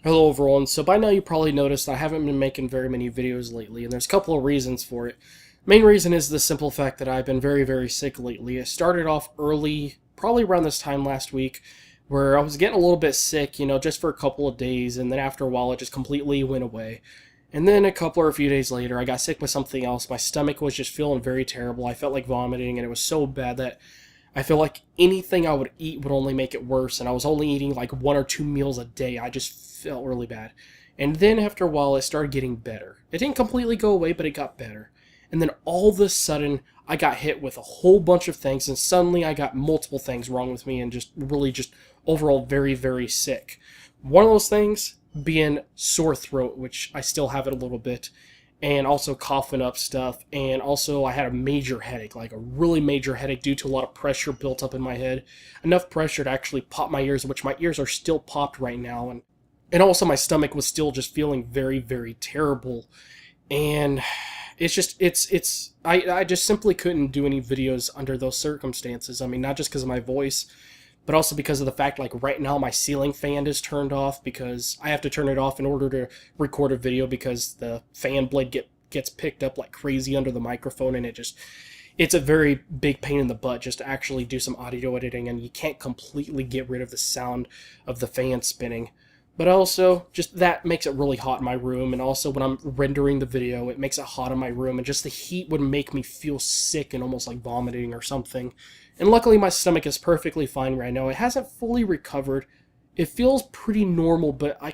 Hello everyone, so by now you probably noticed I haven't been making very many videos lately, and there's a couple of reasons for it. Main reason is the simple fact that I've been very sick lately. It started off early, probably around this time last week, where I was getting a little bit sick, just for a couple of days, and then after a while it just completely went away. And then a few days later, I got sick with something else. My stomach was just feeling very terrible. I felt like vomiting, and it was so bad that I feel like anything I would eat would only make it worse, and I was only eating like 1 or 2 meals a day. I just felt really bad. And then after a while, it started getting better. It didn't completely go away, but it got better. And then all of a sudden, I got hit with a whole bunch of things, and suddenly I got multiple things wrong with me, and just overall very sick. One of those things being sore throat, which I still have it a little bit, and also coughing up stuff, and also I had a major headache, like a really major headache due to a lot of pressure built up in my head. Enough pressure to actually pop my ears, which my ears are still popped right now, and also my stomach was still just feeling very terrible. And I just simply couldn't do any videos under those circumstances. I mean, not just because of my voice, but also because of the fact, like, right now my ceiling fan is turned off because I have to turn it off in order to record a video because the fan blade gets picked up like crazy under the microphone, and it's a very big pain in the butt just to actually do some audio editing, and you can't completely get rid of the sound of the fan spinning. But also, just that makes it really hot in my room, and also when I'm rendering the video, it makes it hot in my room, and just the heat would make me feel sick and almost like vomiting or something. And luckily my stomach is perfectly fine right now. It hasn't fully recovered. It feels pretty normal, but I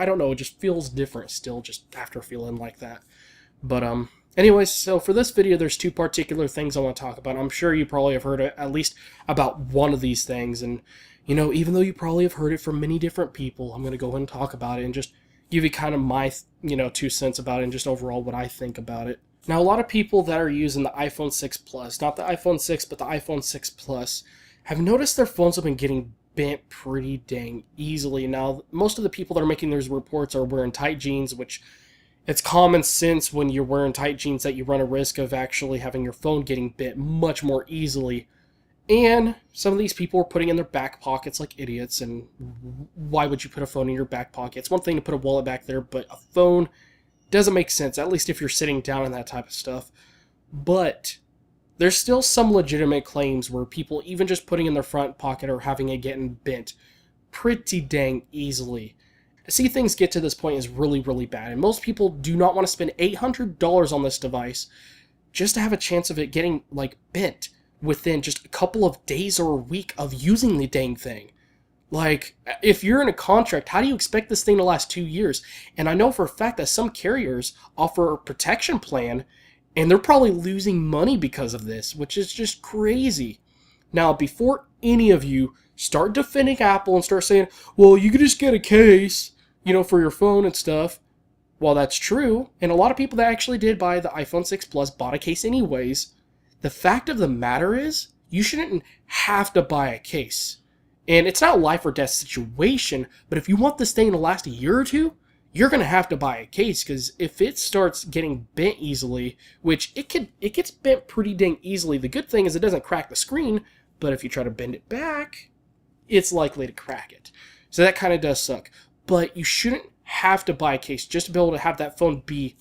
don't know, it just feels different still just after feeling like that. But anyways, so for this video there's two particular things I want to talk about. I'm sure you probably have heard at least about one of these things, and even though you probably have heard it from many different people, I'm going to go ahead and talk about it and just give you kind of my 2 cents about it and just overall what I think about it. Now, a lot of people that are using the iPhone 6 Plus, not the iPhone 6, but the iPhone 6 Plus, have noticed their phones have been getting bent pretty dang easily. Now, most of the people that are making those reports are wearing tight jeans, which it's common sense when you're wearing tight jeans that you run a risk of actually having your phone getting bent much more easily. And some of these people are putting in their back pockets like idiots, and why would you put a phone in your back pocket? It's one thing to put a wallet back there, but a phone doesn't make sense, at least if you're sitting down and that type of stuff. But there's still some legitimate claims where people even just putting in their front pocket or having it getting bent pretty dang easily. To see things get to this point is really bad, and most people do not want to spend $800 on this device just to have a chance of it getting, like, bent within just a couple of days or a week of using the dang thing. Like, if you're in a contract, how do you expect this thing to last 2 years? And I know for a fact that some carriers offer a protection plan, and they're probably losing money because of this, which is just crazy. Now, before any of you start defending Apple and start saying, well, you could just get a case, for your phone and stuff. Well, that's true, and a lot of people that actually did buy the iPhone 6 Plus bought a case anyways. The fact of the matter is, you shouldn't have to buy a case. And it's not a life or death situation, but if you want this thing to last a year or two, you're going to have to buy a case, because if it starts getting bent easily, which it gets bent pretty dang easily. The good thing is it doesn't crack the screen, but if you try to bend it back, it's likely to crack it. So that kind of does suck. But you shouldn't have to buy a case just to be able to have that phone be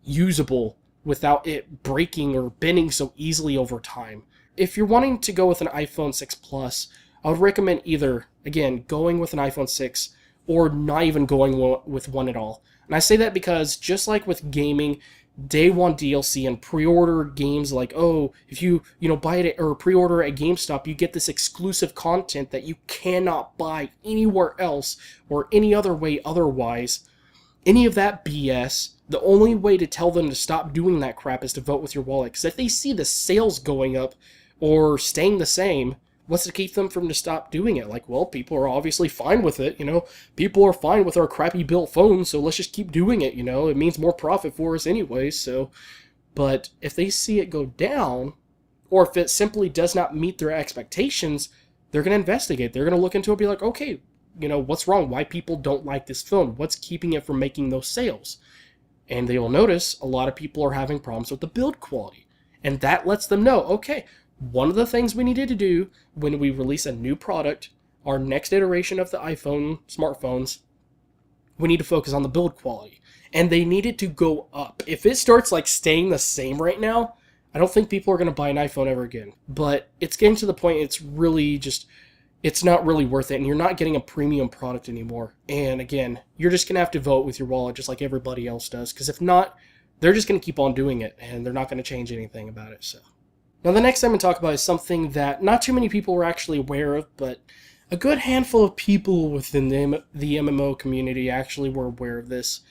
usable without it breaking or bending so easily over time. If you're wanting to go with an iPhone 6 Plus, I would recommend either, again, going with an iPhone 6 or not even going with one at all. And I say that because just like with gaming, day one DLC and pre-order games like, oh, if you buy it or pre-order at GameStop, you get this exclusive content that you cannot buy anywhere else or any other way otherwise. Any of that BS, the only way to tell them to stop doing that crap is to vote with your wallet. Because if they see the sales going up or staying the same, what's to keep them from to stop doing it? Like, well, people are obviously fine with it, People are fine with our crappy built phones, so let's just keep doing it, It means more profit for us anyway, so. But if they see it go down, or if it simply does not meet their expectations, they're going to investigate. They're going to look into it and be like, okay, what's wrong? Why people don't like this phone? What's keeping it from making those sales? And they will notice a lot of people are having problems with the build quality. And that lets them know, okay, one of the things we needed to do when we release a new product, our next iteration of the iPhone smartphones, we need to focus on the build quality. And they need it to go up. If it starts like staying the same right now, I don't think people are going to buy an iPhone ever again. But it's getting to the point it's really just, it's not really worth it, and you're not getting a premium product anymore. And again, you're just going to have to vote with your wallet just like everybody else does, because if not, they're just going to keep on doing it, and they're not going to change anything about it. So now the next thing I'm going to talk about is something that not too many people were actually aware of, but a good handful of people within the MMO community actually were aware of this,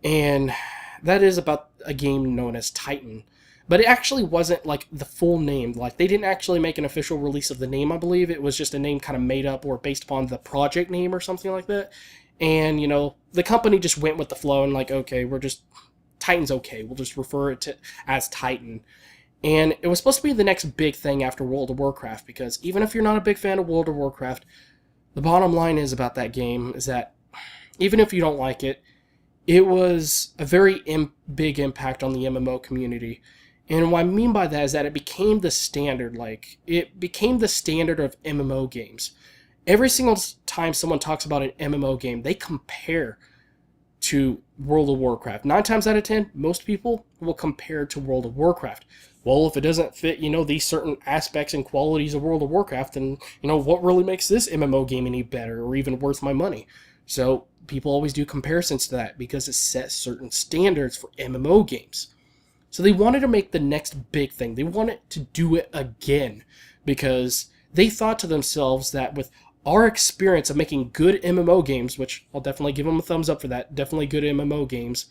and that is about a game known as Titan. But it actually wasn't like the full name. Like, they didn't actually make an official release of the name, I believe. It was just a name kind of made up or based upon the project name or something like that. And, you know, the company just went with the flow and like, okay, Titan's okay. We'll just refer it to as Titan. And it was supposed to be the next big thing after World of Warcraft, because even if you're not a big fan of World of Warcraft, the bottom line is about that game is that even if you don't like it, it was a very big impact on the MMO community. And what I mean by that is that it became the standard. Like, it became the standard of MMO games. Every single time someone talks about an MMO game, they compare to World of Warcraft. 9 times out of 10, most people will compare to World of Warcraft. Well, if it doesn't fit, you know, these certain aspects and qualities of World of Warcraft, then, you know, what really makes this MMO game any better or even worth my money? So people always do comparisons to that because it sets certain standards for MMO games. So they wanted to make the next big thing. They wanted to do it again because they thought to themselves that with our experience of making good MMO games, which I'll definitely give them a thumbs up for that, definitely good MMO games,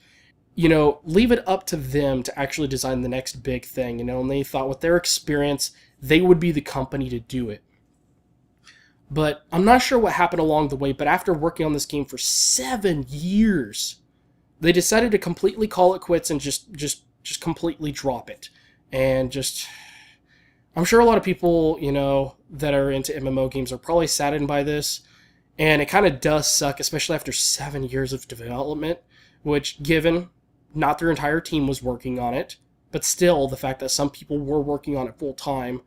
you know, leave it up to them to actually design the next big thing, you know, and they thought with their experience, they would be the company to do it. But I'm not sure what happened along the way, but after working on this game for 7 years, they decided to completely call it quits and just completely drop it. And just, I'm sure a lot of people, you know, that are into MMO games are probably saddened by this. And it kind of does suck, especially after 7 years of development, which, given not their entire team was working on it, but still the fact that some people were working on it full time,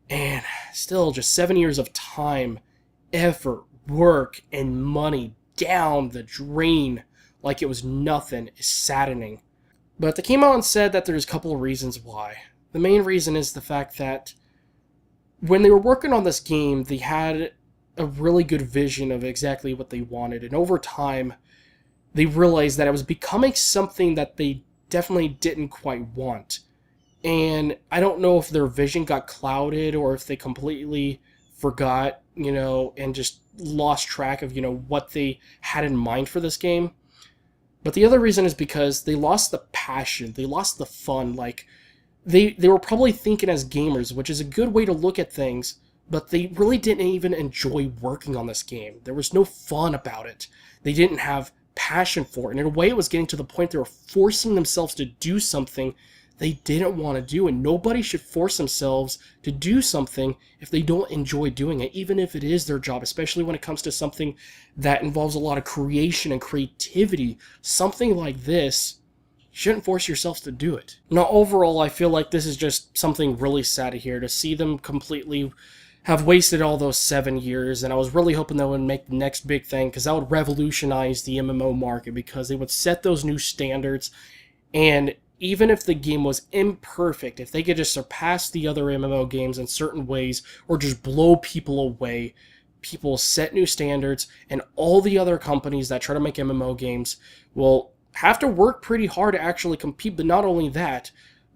and still just 7 years of time, effort, work, and money down the drain like it was nothing is saddening. But they came out and said that there's a couple of reasons why. The main reason is the fact that when they were working on this game, they had a really good vision of exactly what they wanted. And over time, they realized that it was becoming something that they definitely didn't quite want. And I don't know if their vision got clouded or if they completely forgot, you know, and just lost track of, you know, what they had in mind for this game. But the other reason is because they lost the passion, they lost the fun. Like, they were probably thinking as gamers, which is a good way to look at things, but they really didn't even enjoy working on this game. There was no fun about it. They didn't have passion for it. And in a way, it was getting to the point they were forcing themselves to do something they didn't want to do. And nobody should force themselves to do something if they don't enjoy doing it, even if it is their job, especially when it comes to something that involves a lot of creation and creativity. Something like this, you shouldn't force yourselves to do it. Now, overall, I feel like this is just something really sad to hear, to see them completely have wasted all those 7 years, and I was really hoping they would make the next big thing, because that would revolutionize the MMO market, because they would set those new standards, and even if the game was imperfect, if they could just surpass the other MMO games in certain ways, or just blow people away, people set new standards, and all the other companies that try to make MMO games will have to work pretty hard to actually compete. But not only that,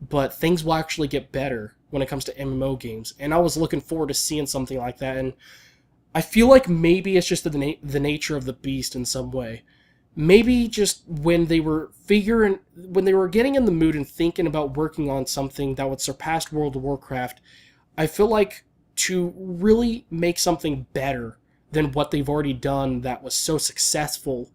but things will actually get better when it comes to MMO games. And I was looking forward to seeing something like that, and I feel like maybe it's just the nature of the beast in some way. Maybe just when they were getting in the mood and thinking about working on something that would surpass World of Warcraft, I feel like to really make something better than what they've already done that was so successful,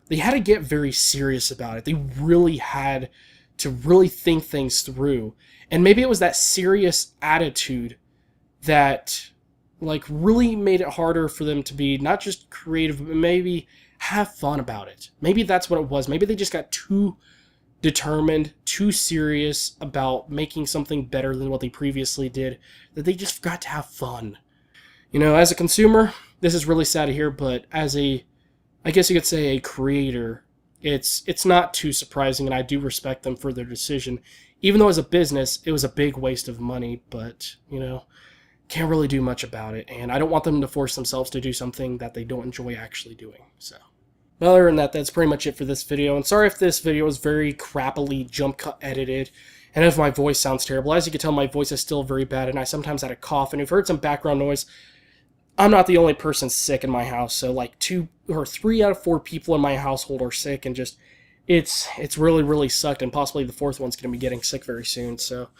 they had to get very serious about it. They really had to really think things through. And maybe it was that serious attitude that like really made it harder for them to be not just creative, but maybe have fun about it. Maybe that's what it was. Maybe they just got too determined, too serious about making something better than what they previously did, that they just forgot to have fun. You know, as a consumer, this is really sad to hear, but as a I guess you could say, a creator, it's not too surprising, and I do respect them for their decision. Even though as a business, it was a big waste of money, but, can't really do much about it, and I don't want them to force themselves to do something that they don't enjoy actually doing, so. Other than that, that's pretty much it for this video, and sorry if this video is very crappily jump cut edited, and if my voice sounds terrible. As you can tell, my voice is still very bad, and I sometimes had a cough, and if you've heard some background noise, I'm not the only person sick in my house, so like 2 or 3 out of 4 people in my household are sick, and just, it's really, really sucked, and possibly the 4th one's going to be getting sick very soon, so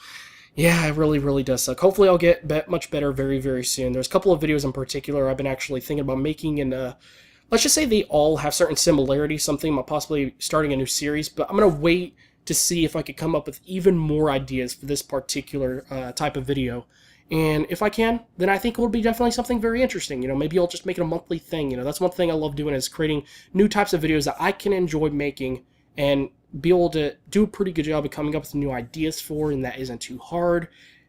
yeah, it really, really does suck. Hopefully I'll get much better very, very soon. There's a couple of videos in particular I've been actually thinking about making, and let's just say they all have certain similarities, something about possibly starting a new series, but I'm going to wait to see if I could come up with even more ideas for this particular type of video. And if I can, then I think it will be definitely something very interesting. Maybe I'll just make it a monthly thing. That's one thing I love doing, is creating new types of videos that I can enjoy making and be able to do a pretty good job of coming up with new ideas for, and that isn't too hard.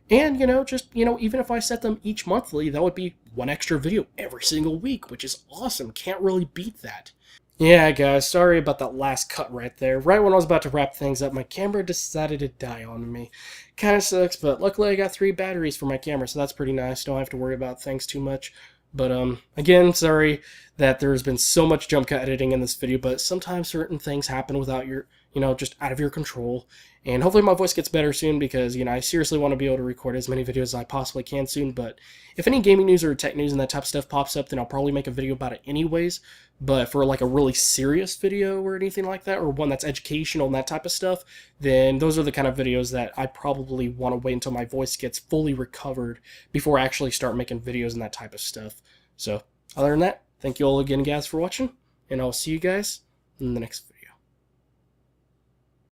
And, even if I set them each monthly, that would be one extra video every single week, which is awesome. Can't really beat that. Yeah, guys, sorry about that last cut right there. Right when I was about to wrap things up, my camera decided to die on me. Kind of sucks, but luckily I got 3 batteries for my camera, so that's pretty nice. Don't have to worry about things too much. But, again, sorry that there's been so much jump cut editing in this video, but sometimes certain things happen without your, just out of your control. And hopefully my voice gets better soon, because, I seriously want to be able to record as many videos as I possibly can soon. But if any gaming news or tech news and that type of stuff pops up, then I'll probably make a video about it anyways. But for like a really serious video or anything like that, or one that's educational and that type of stuff, then those are the kind of videos that I probably want to wait until my voice gets fully recovered before I actually start making videos and that type of stuff. So, other than that, thank you all again, guys, for watching, and I'll see you guys in the next video.